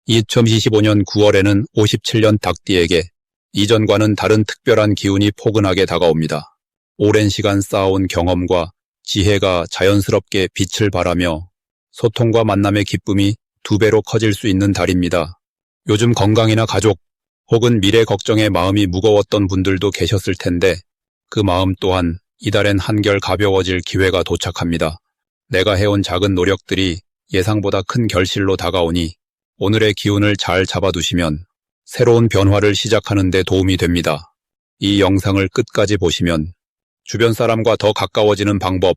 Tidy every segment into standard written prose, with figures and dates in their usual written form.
2025년 9월에는 57년 닭띠에게 이전과는 다른 특별한 기운이 포근하게 다가옵니다. 오랜 시간 쌓아온 경험과 지혜가 자연스럽게 빛을 발하며 소통과 만남의 기쁨이 2배로 커질 수 있는 달입니다. 요즘 건강이나 가족 혹은 미래 걱정에 마음이 무거웠던 분들도 계셨을 텐데 그 마음 또한 이달엔 한결 가벼워질 기회가 도착합니다. 내가 해온 작은 노력들이 예상보다 큰 결실로 다가오니 오늘의 기운을 잘 잡아두시면 새로운 변화를 시작하는 데 도움이 됩니다. 이 영상을 끝까지 보시면 주변 사람과 더 가까워지는 방법,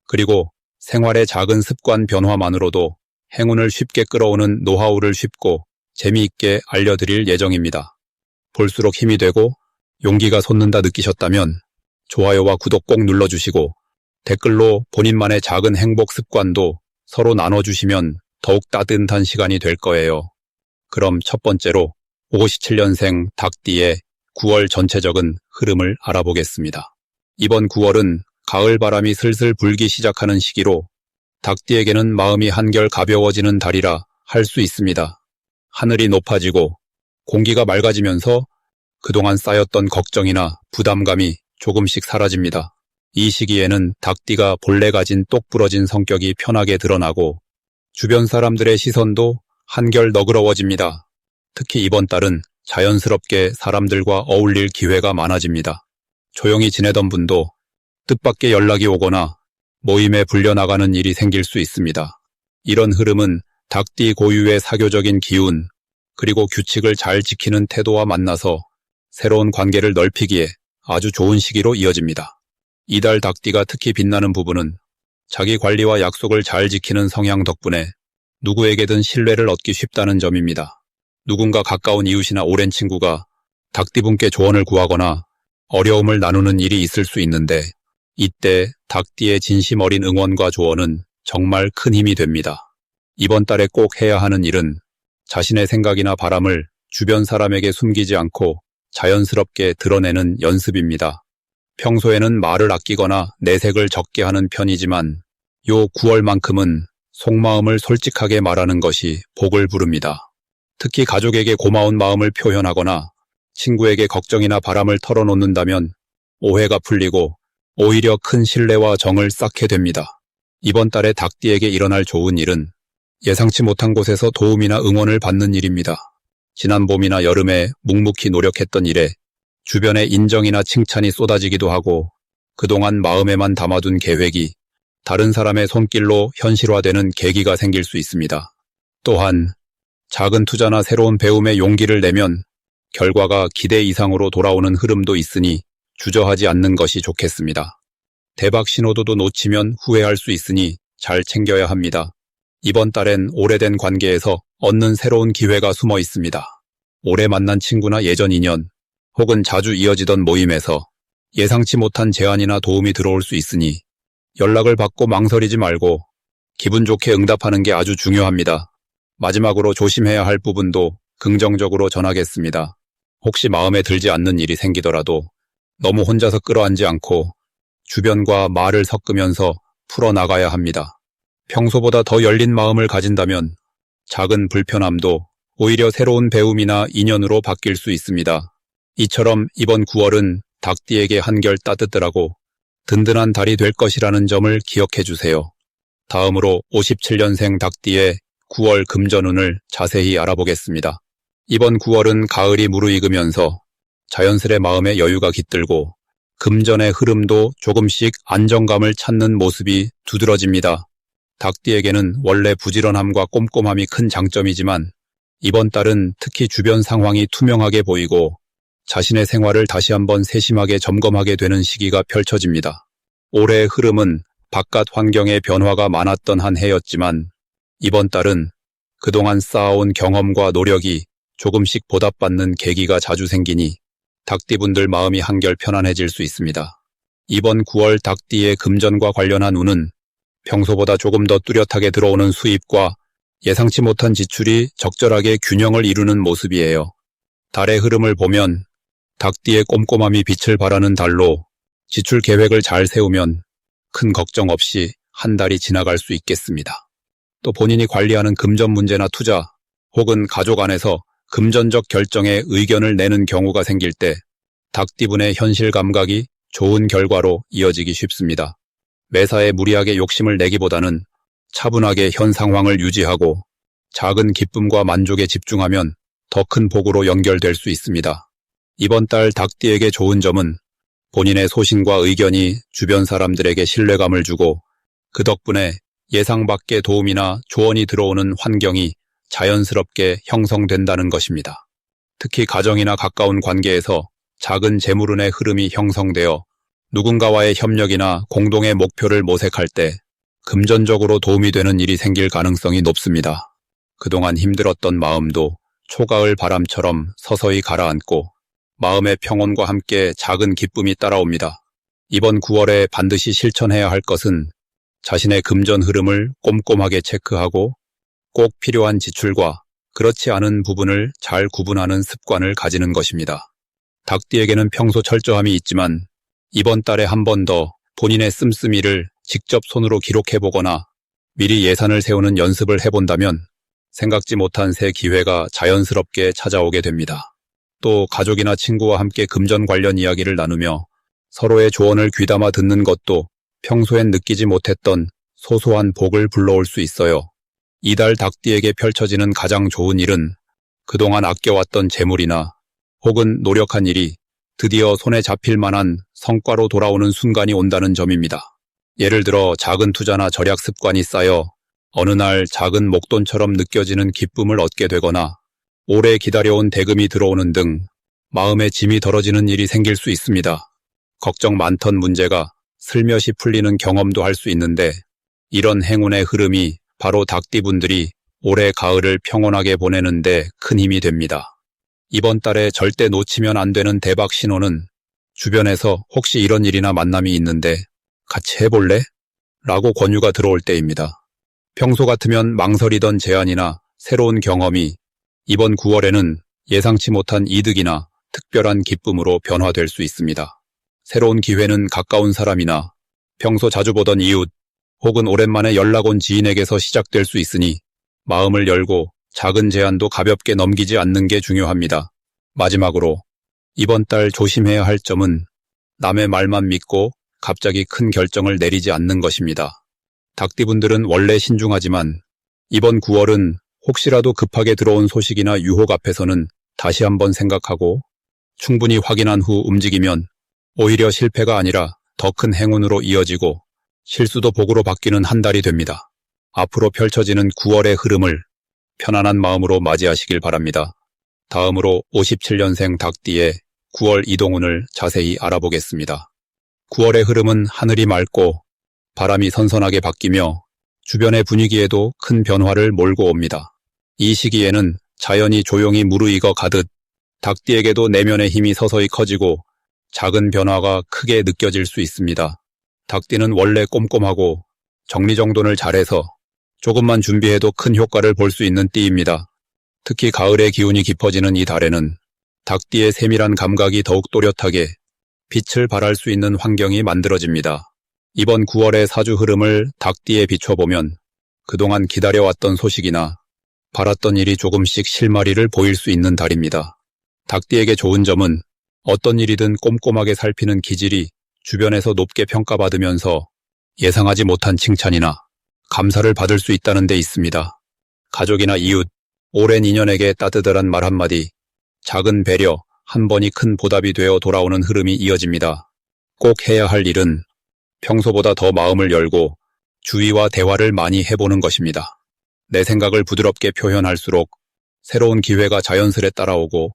그리고 생활의 작은 습관 변화만으로도 행운을 쉽게 끌어오는 노하우를 쉽고 재미있게 알려드릴 예정입니다. 볼수록 힘이 되고 용기가 솟는다 느끼셨다면 좋아요와 구독 꼭 눌러주시고 댓글로 본인만의 작은 행복 습관도 서로 나눠주시면 더욱 따뜻한 시간이 될 거예요. 그럼 첫 번째로 57년생 닭띠의 9월 전체적인 흐름을 알아보겠습니다. 이번 9월은 가을 바람이 슬슬 불기 시작하는 시기로 닭띠에게는 마음이 한결 가벼워지는 달이라 할 수 있습니다. 하늘이 높아지고 공기가 맑아지면서 그동안 쌓였던 걱정이나 부담감이 조금씩 사라집니다. 이 시기에는 닭띠가 본래 가진 똑부러진 성격이 편하게 드러나고 주변 사람들의 시선도 한결 너그러워집니다. 특히 이번 달은 자연스럽게 사람들과 어울릴 기회가 많아집니다. 조용히 지내던 분도 뜻밖의 연락이 오거나 모임에 불려나가는 일이 생길 수 있습니다. 이런 흐름은 닭띠 고유의 사교적인 기운, 그리고 규칙을 잘 지키는 태도와 만나서 새로운 관계를 넓히기에 아주 좋은 시기로 이어집니다. 이달 닭띠가 특히 빛나는 부분은 자기 관리와 약속을 잘 지키는 성향 덕분에 누구에게든 신뢰를 얻기 쉽다는 점입니다. 누군가 가까운 이웃이나 오랜 친구가 닭띠분께 조언을 구하거나 어려움을 나누는 일이 있을 수 있는데 이때 닭띠의 진심 어린 응원과 조언은 정말 큰 힘이 됩니다. 이번 달에 꼭 해야 하는 일은 자신의 생각이나 바람을 주변 사람에게 숨기지 않고 자연스럽게 드러내는 연습입니다. 평소에는 말을 아끼거나 내색을 적게 하는 편이지만 요 9월만큼은 속마음을 솔직하게 말하는 것이 복을 부릅니다. 특히 가족에게 고마운 마음을 표현하거나 친구에게 걱정이나 바람을 털어놓는다면 오해가 풀리고 오히려 큰 신뢰와 정을 쌓게 됩니다. 이번 달에 닭띠에게 일어날 좋은 일은 예상치 못한 곳에서 도움이나 응원을 받는 일입니다. 지난 봄이나 여름에 묵묵히 노력했던 일에 주변의 인정이나 칭찬이 쏟아지기도 하고 그동안 마음에만 담아둔 계획이 다른 사람의 손길로 현실화되는 계기가 생길 수 있습니다. 또한 작은 투자나 새로운 배움에 용기를 내면 결과가 기대 이상으로 돌아오는 흐름도 있으니 주저하지 않는 것이 좋겠습니다. 대박 신호도 놓치면 후회할 수 있으니 잘 챙겨야 합니다. 이번 달엔 오래된 관계에서 얻는 새로운 기회가 숨어 있습니다. 오래 만난 친구나 예전 인연, 혹은 자주 이어지던 모임에서 예상치 못한 제안이나 도움이 들어올 수 있으니 연락을 받고 망설이지 말고 기분 좋게 응답하는 게 아주 중요합니다. 마지막으로 조심해야 할 부분도 긍정적으로 전하겠습니다. 혹시 마음에 들지 않는 일이 생기더라도 너무 혼자서 끌어안지 않고 주변과 말을 섞으면서 풀어나가야 합니다. 평소보다 더 열린 마음을 가진다면 작은 불편함도 오히려 새로운 배움이나 인연으로 바뀔 수 있습니다. 이처럼 이번 9월은 닭띠에게 한결 따뜻하고 든든한 달이 될 것이라는 점을 기억해 주세요. 다음으로 57년생 닭띠의 9월 금전운을 자세히 알아보겠습니다. 이번 9월은 가을이 무르익으면서 자연스레 마음의 여유가 깃들고 금전의 흐름도 조금씩 안정감을 찾는 모습이 두드러집니다. 닭띠에게는 원래 부지런함과 꼼꼼함이 큰 장점이지만 이번 달은 특히 주변 상황이 투명하게 보이고 자신의 생활을 다시 한번 세심하게 점검하게 되는 시기가 펼쳐집니다. 올해의 흐름은 바깥 환경의 변화가 많았던 한 해였지만 이번 달은 그동안 쌓아온 경험과 노력이 조금씩 보답받는 계기가 자주 생기니 닭띠분들 마음이 한결 편안해질 수 있습니다. 이번 9월 닭띠의 금전과 관련한 운은 평소보다 조금 더 뚜렷하게 들어오는 수입과 예상치 못한 지출이 적절하게 균형을 이루는 모습이에요. 달의 흐름을 보면 닭띠의 꼼꼼함이 빛을 발하는 달로 지출 계획을 잘 세우면 큰 걱정 없이 한 달이 지나갈 수 있겠습니다. 또 본인이 관리하는 금전 문제나 투자, 혹은 가족 안에서 금전적 결정에 의견을 내는 경우가 생길 때 닭띠분의 현실 감각이 좋은 결과로 이어지기 쉽습니다. 매사에 무리하게 욕심을 내기보다는 차분하게 현 상황을 유지하고 작은 기쁨과 만족에 집중하면 더 큰 복으로 연결될 수 있습니다. 이번 달 닭띠에게 좋은 점은 본인의 소신과 의견이 주변 사람들에게 신뢰감을 주고 그 덕분에 예상 밖의 도움이나 조언이 들어오는 환경이 자연스럽게 형성된다는 것입니다. 특히 가정이나 가까운 관계에서 작은 재물운의 흐름이 형성되어 누군가와의 협력이나 공동의 목표를 모색할 때 금전적으로 도움이 되는 일이 생길 가능성이 높습니다. 그동안 힘들었던 마음도 초가을 바람처럼 서서히 가라앉고 마음의 평온과 함께 작은 기쁨이 따라옵니다. 이번 9월에 반드시 실천해야 할 것은 자신의 금전 흐름을 꼼꼼하게 체크하고 꼭 필요한 지출과 그렇지 않은 부분을 잘 구분하는 습관을 가지는 것입니다. 닭띠에게는 평소 철저함이 있지만 이번 달에 한 번 더 본인의 씀씀이를 직접 손으로 기록해보거나 미리 예산을 세우는 연습을 해본다면 생각지 못한 새 기회가 자연스럽게 찾아오게 됩니다. 또 가족이나 친구와 함께 금전 관련 이야기를 나누며 서로의 조언을 귀담아 듣는 것도 평소엔 느끼지 못했던 소소한 복을 불러올 수 있어요. 이달 닭띠에게 펼쳐지는 가장 좋은 일은 그동안 아껴왔던 재물이나 혹은 노력한 일이 드디어 손에 잡힐 만한 성과로 돌아오는 순간이 온다는 점입니다. 예를 들어 작은 투자나 절약 습관이 쌓여 어느 날 작은 목돈처럼 느껴지는 기쁨을 얻게 되거나 오래 기다려온 대금이 들어오는 등 마음의 짐이 덜어지는 일이 생길 수 있습니다. 걱정 많던 문제가 슬며시 풀리는 경험도 할 수 있는데 이런 행운의 흐름이 바로 닭띠분들이 올해 가을을 평온하게 보내는 데 큰 힘이 됩니다. 이번 달에 절대 놓치면 안 되는 대박 신호는 주변에서 혹시 이런 일이나 만남이 있는데 같이 해볼래? 라고 권유가 들어올 때입니다. 평소 같으면 망설이던 제안이나 새로운 경험이 이번 9월에는 예상치 못한 이득이나 특별한 기쁨으로 변화될 수 있습니다. 새로운 기회는 가까운 사람이나 평소 자주 보던 이웃 혹은 오랜만에 연락 온 지인에게서 시작될 수 있으니 마음을 열고 작은 제안도 가볍게 넘기지 않는 게 중요합니다. 마지막으로 이번 달 조심해야 할 점은 남의 말만 믿고 갑자기 큰 결정을 내리지 않는 것입니다. 닭띠분들은 원래 신중하지만 이번 9월은 혹시라도 급하게 들어온 소식이나 유혹 앞에서는 다시 한번 생각하고 충분히 확인한 후 움직이면 오히려 실패가 아니라 더 큰 행운으로 이어지고 실수도 복으로 바뀌는 한 달이 됩니다. 앞으로 펼쳐지는 9월의 흐름을 편안한 마음으로 맞이하시길 바랍니다. 다음으로 57년생 닭띠의 9월 이동운을 자세히 알아보겠습니다. 9월의 흐름은 하늘이 맑고 바람이 선선하게 바뀌며 주변의 분위기에도 큰 변화를 몰고 옵니다. 이 시기에는 자연이 조용히 무르익어 가듯 닭띠에게도 내면의 힘이 서서히 커지고 작은 변화가 크게 느껴질 수 있습니다. 닭띠는 원래 꼼꼼하고 정리정돈을 잘해서 조금만 준비해도 큰 효과를 볼 수 있는 띠입니다. 특히 가을의 기운이 깊어지는 이 달에는 닭띠의 세밀한 감각이 더욱 또렷하게 빛을 발할 수 있는 환경이 만들어집니다. 이번 9월의 사주 흐름을 닭띠에 비춰보면 그동안 기다려왔던 소식이나 바랐던 일이 조금씩 실마리를 보일 수 있는 달입니다. 닭띠에게 좋은 점은 어떤 일이든 꼼꼼하게 살피는 기질이 주변에서 높게 평가받으면서 예상하지 못한 칭찬이나 감사를 받을 수 있다는 데 있습니다. 가족이나 이웃, 오랜 인연에게 따뜻한 말 한마디, 작은 배려 한 번이 큰 보답이 되어 돌아오는 흐름이 이어집니다. 꼭 해야 할 일은 평소보다 더 마음을 열고 주위와 대화를 많이 해보는 것입니다. 내 생각을 부드럽게 표현할수록 새로운 기회가 자연스레 따라오고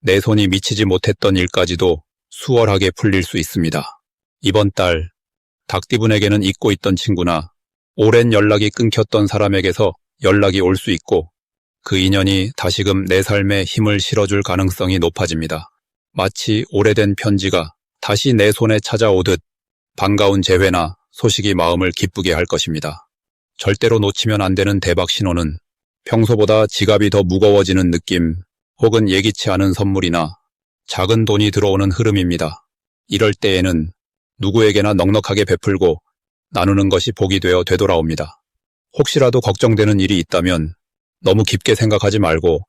내 손이 미치지 못했던 일까지도 수월하게 풀릴 수 있습니다. 이번 달 닭띠분에게는 잊고 있던 친구나 오랜 연락이 끊겼던 사람에게서 연락이 올 수 있고 그 인연이 다시금 내 삶에 힘을 실어줄 가능성이 높아집니다. 마치 오래된 편지가 다시 내 손에 찾아오듯 반가운 재회나 소식이 마음을 기쁘게 할 것입니다. 절대로 놓치면 안 되는 대박 신호는 평소보다 지갑이 더 무거워지는 느낌 혹은 예기치 않은 선물이나 작은 돈이 들어오는 흐름입니다. 이럴 때에는 누구에게나 넉넉하게 베풀고 나누는 것이 복이 되어 되돌아옵니다. 혹시라도 걱정되는 일이 있다면 너무 깊게 생각하지 말고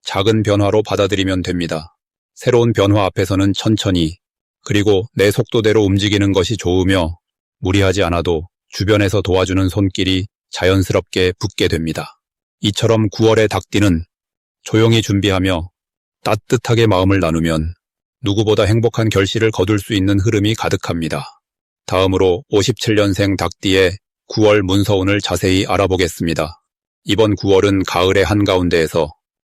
작은 변화로 받아들이면 됩니다. 새로운 변화 앞에서는 천천히, 그리고 내 속도대로 움직이는 것이 좋으며 무리하지 않아도 주변에서 도와주는 손길이 자연스럽게 붙게 됩니다. 이처럼 9월의 닭띠는 조용히 준비하며 따뜻하게 마음을 나누면 누구보다 행복한 결실을 거둘 수 있는 흐름이 가득합니다. 다음으로 57년생 닭띠의 9월 문서운을 자세히 알아보겠습니다. 이번 9월은 가을의 한가운데에서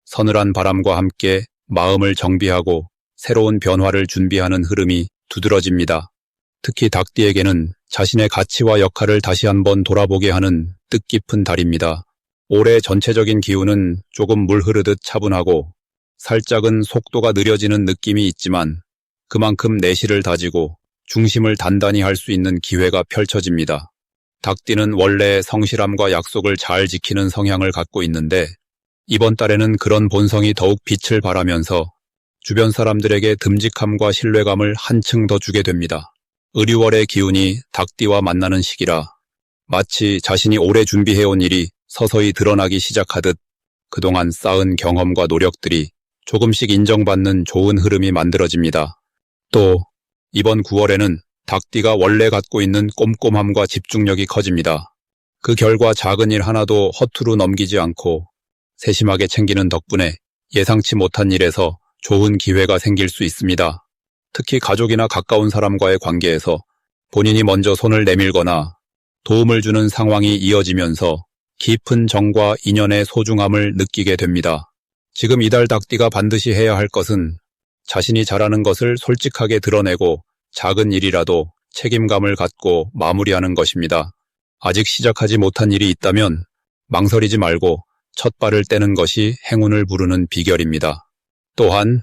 서늘한 바람과 함께 마음을 정비하고 새로운 변화를 준비하는 흐름이 두드러집니다. 특히 닭띠에게는 자신의 가치와 역할을 다시 한번 돌아보게 하는 뜻깊은 달입니다. 올해 전체적인 기운은 조금 물 흐르듯 차분하고 살짝은 속도가 느려지는 느낌이 있지만 그만큼 내실을 다지고 중심을 단단히 할 수 있는 기회가 펼쳐집니다. 닭띠는 원래 성실함과 약속을 잘 지키는 성향을 갖고 있는데 이번 달에는 그런 본성이 더욱 빛을 발하면서 주변 사람들에게 듬직함과 신뢰감을 한층 더 주게 됩니다. 의류월의 기운이 닭띠와 만나는 시기라 마치 자신이 오래 준비해온 일이 서서히 드러나기 시작하듯 그동안 쌓은 경험과 노력들이 조금씩 인정받는 좋은 흐름이 만들어집니다. 또 이번 9월에는 닭띠가 원래 갖고 있는 꼼꼼함과 집중력이 커집니다. 그 결과 작은 일 하나도 허투루 넘기지 않고 세심하게 챙기는 덕분에 예상치 못한 일에서 좋은 기회가 생길 수 있습니다. 특히 가족이나 가까운 사람과의 관계에서 본인이 먼저 손을 내밀거나 도움을 주는 상황이 이어지면서 깊은 정과 인연의 소중함을 느끼게 됩니다. 지금 이달 닭띠가 반드시 해야 할 것은 자신이 잘하는 것을 솔직하게 드러내고 작은 일이라도 책임감을 갖고 마무리하는 것입니다. 아직 시작하지 못한 일이 있다면 망설이지 말고 첫 발을 떼는 것이 행운을 부르는 비결입니다. 또한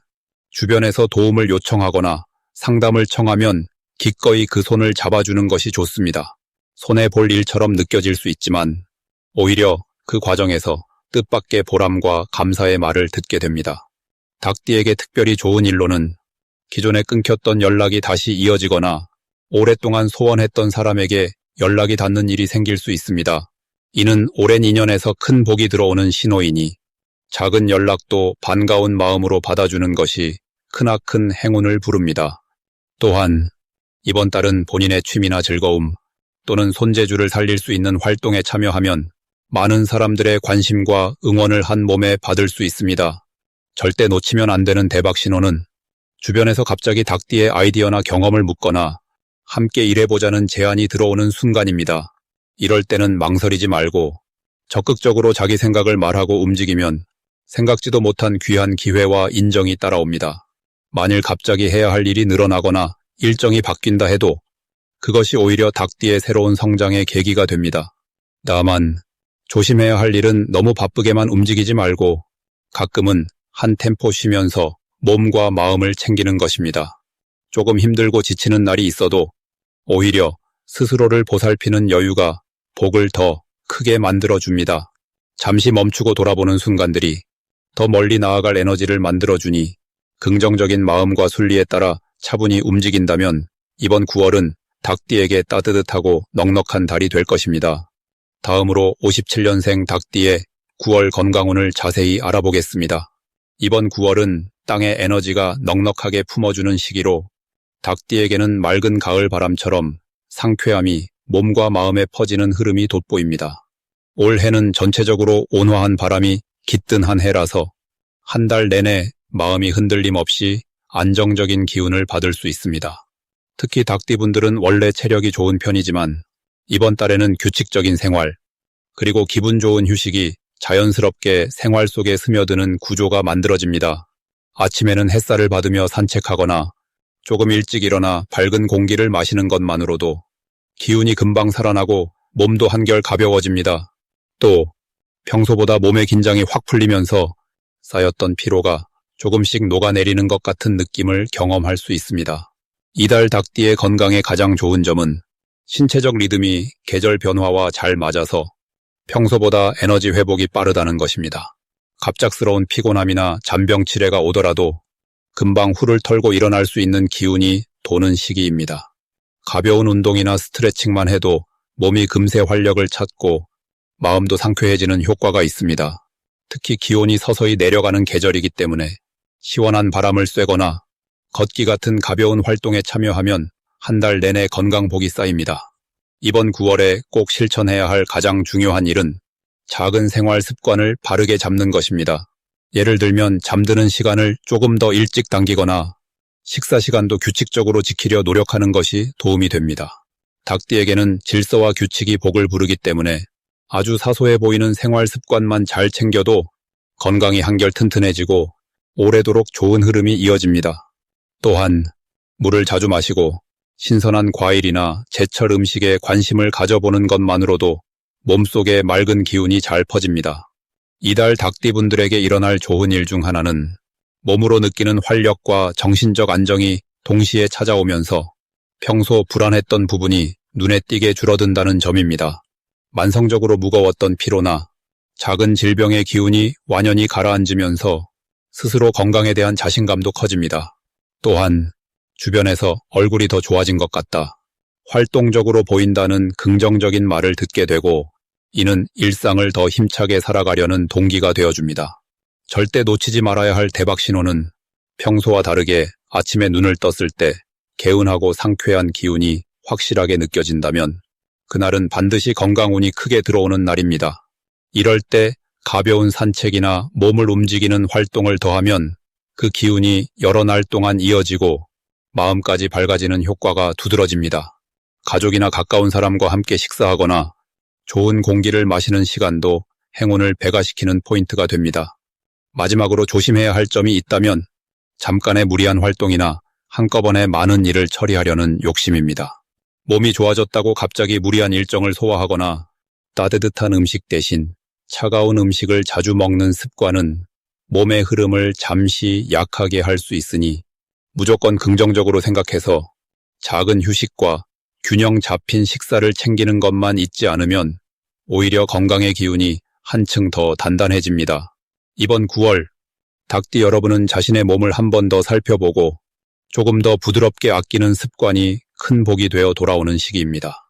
주변에서 도움을 요청하거나 상담을 청하면 기꺼이 그 손을 잡아주는 것이 좋습니다. 손해볼 일처럼 느껴질 수 있지만 오히려 그 과정에서 뜻밖의 보람과 감사의 말을 듣게 됩니다. 닭띠에게 특별히 좋은 일로는 기존에 끊겼던 연락이 다시 이어지거나 오랫동안 소원했던 사람에게 연락이 닿는 일이 생길 수 있습니다. 이는 오랜 인연에서 큰 복이 들어오는 신호이니 작은 연락도 반가운 마음으로 받아주는 것이 크나큰 행운을 부릅니다. 또한 이번 달은 본인의 취미나 즐거움 또는 손재주를 살릴 수 있는 활동에 참여하면 많은 사람들의 관심과 응원을 한 몸에 받을 수 있습니다. 절대 놓치면 안 되는 대박 신호는 주변에서 갑자기 닭띠의 아이디어나 경험을 묻거나 함께 일해보자는 제안이 들어오는 순간입니다. 이럴 때는 망설이지 말고 적극적으로 자기 생각을 말하고 움직이면 생각지도 못한 귀한 기회와 인정이 따라옵니다. 만일 갑자기 해야 할 일이 늘어나거나 일정이 바뀐다 해도 그것이 오히려 닭띠의 새로운 성장의 계기가 됩니다. 다만 조심해야 할 일은 너무 바쁘게만 움직이지 말고 가끔은 한 템포 쉬면서 몸과 마음을 챙기는 것입니다. 조금 힘들고 지치는 날이 있어도 오히려 스스로를 보살피는 여유가 복을 더 크게 만들어줍니다. 잠시 멈추고 돌아보는 순간들이 더 멀리 나아갈 에너지를 만들어주니 긍정적인 마음과 순리에 따라 차분히 움직인다면 이번 9월은 닭띠에게 따뜻하고 넉넉한 달이 될 것입니다. 다음으로 57년생 닭띠의 9월 건강운을 자세히 알아보겠습니다. 이번 9월은 땅의 에너지가 넉넉하게 품어주는 시기로 닭띠에게는 맑은 가을 바람처럼 상쾌함이 몸과 마음에 퍼지는 흐름이 돋보입니다. 올해는 전체적으로 온화한 바람이 깃든 한 해라서 한 달 내내 마음이 흔들림 없이 안정적인 기운을 받을 수 있습니다. 특히 닭띠분들은 원래 체력이 좋은 편이지만 이번 달에는 규칙적인 생활, 그리고 기분 좋은 휴식이 자연스럽게 생활 속에 스며드는 구조가 만들어집니다. 아침에는 햇살을 받으며 산책하거나 조금 일찍 일어나 밝은 공기를 마시는 것만으로도 기운이 금방 살아나고 몸도 한결 가벼워집니다. 또 평소보다 몸의 긴장이 확 풀리면서 쌓였던 피로가 조금씩 녹아내리는 것 같은 느낌을 경험할 수 있습니다. 이달 닭띠의 건강에 가장 좋은 점은 신체적 리듬이 계절 변화와 잘 맞아서 평소보다 에너지 회복이 빠르다는 것입니다. 갑작스러운 피곤함이나 잔병치레가 오더라도 금방 훌을 털고 일어날 수 있는 기운이 도는 시기입니다. 가벼운 운동이나 스트레칭만 해도 몸이 금세 활력을 찾고 마음도 상쾌해지는 효과가 있습니다. 특히 기온이 서서히 내려가는 계절이기 때문에 시원한 바람을 쐬거나 걷기 같은 가벼운 활동에 참여하면 한 달 내내 건강복이 쌓입니다. 이번 9월에 꼭 실천해야 할 가장 중요한 일은 작은 생활 습관을 바르게 잡는 것입니다. 예를 들면 잠드는 시간을 조금 더 일찍 당기거나 식사 시간도 규칙적으로 지키려 노력하는 것이 도움이 됩니다. 닭띠에게는 질서와 규칙이 복을 부르기 때문에 아주 사소해 보이는 생활 습관만 잘 챙겨도 건강이 한결 튼튼해지고 오래도록 좋은 흐름이 이어집니다. 또한 물을 자주 마시고 신선한 과일이나 제철 음식에 관심을 가져보는 것만으로도 몸속에 맑은 기운이 잘 퍼집니다. 이달 닭띠분들에게 일어날 좋은 일 중 하나는 몸으로 느끼는 활력과 정신적 안정이 동시에 찾아오면서 평소 불안했던 부분이 눈에 띄게 줄어든다는 점입니다. 만성적으로 무거웠던 피로나 작은 질병의 기운이 완연히 가라앉으면서 스스로 건강에 대한 자신감도 커집니다. 또한 주변에서 얼굴이 더 좋아진 것 같다, 활동적으로 보인다는 긍정적인 말을 듣게 되고 이는 일상을 더 힘차게 살아가려는 동기가 되어줍니다. 절대 놓치지 말아야 할 대박 신호는 평소와 다르게 아침에 눈을 떴을 때 개운하고 상쾌한 기운이 확실하게 느껴진다면 그날은 반드시 건강운이 크게 들어오는 날입니다. 이럴 때 가벼운 산책이나 몸을 움직이는 활동을 더하면 그 기운이 여러 날 동안 이어지고 마음까지 밝아지는 효과가 두드러집니다. 가족이나 가까운 사람과 함께 식사하거나 좋은 공기를 마시는 시간도 행운을 배가시키는 포인트가 됩니다. 마지막으로 조심해야 할 점이 있다면 잠깐의 무리한 활동이나 한꺼번에 많은 일을 처리하려는 욕심입니다. 몸이 좋아졌다고 갑자기 무리한 일정을 소화하거나 따뜻한 음식 대신 차가운 음식을 자주 먹는 습관은 몸의 흐름을 잠시 약하게 할 수 있으니 무조건 긍정적으로 생각해서 작은 휴식과 균형 잡힌 식사를 챙기는 것만 잊지 않으면 오히려 건강의 기운이 한층 더 단단해집니다. 이번 9월, 닭띠 여러분은 자신의 몸을 한 번 더 살펴보고 조금 더 부드럽게 아끼는 습관이 큰 복이 되어 돌아오는 시기입니다.